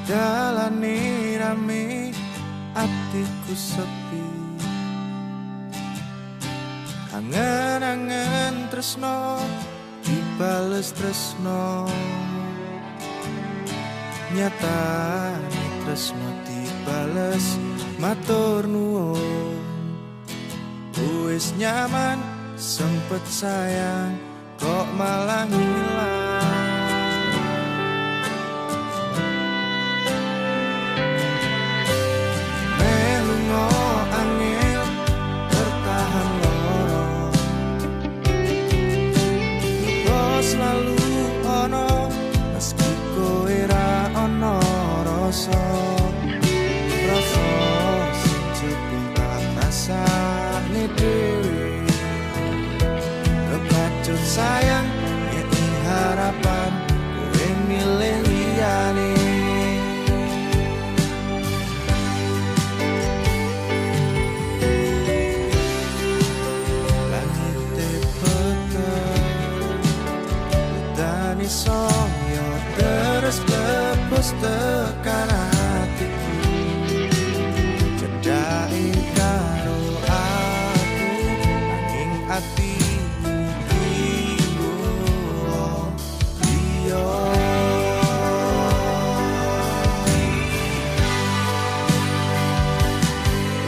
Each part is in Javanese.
Dalane rame, atiku sepi. Angen-angen tresno dibales tresno, nyatane tresno dibales matur nuwun. Wis nyaman sempet sayang kok malah ngilang. Selalu ono meski kowe ra ono rasa sing jebul tak rasane dhewe. Kepacut sayang nyeki harapan kowe milih liyane. Soyo terus lepas tekan hatiku, cedai karo aku nanging hatimu ibu dia.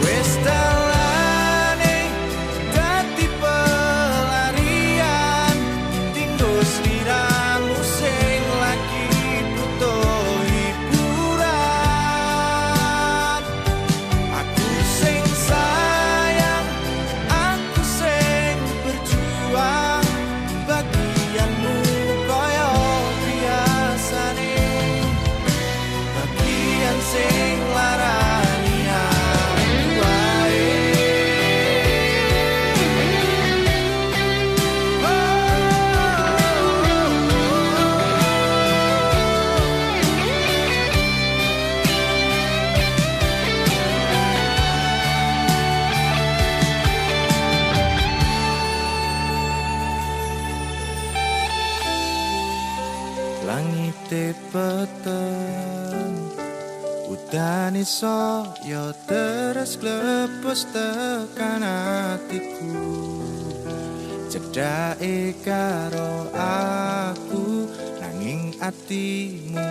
Wes dalane dadi pelarian tinggo slira sing larani aku wae. Langite peteng udane saya terus klepus tekan hatiku, cedake karo aku nanging atimu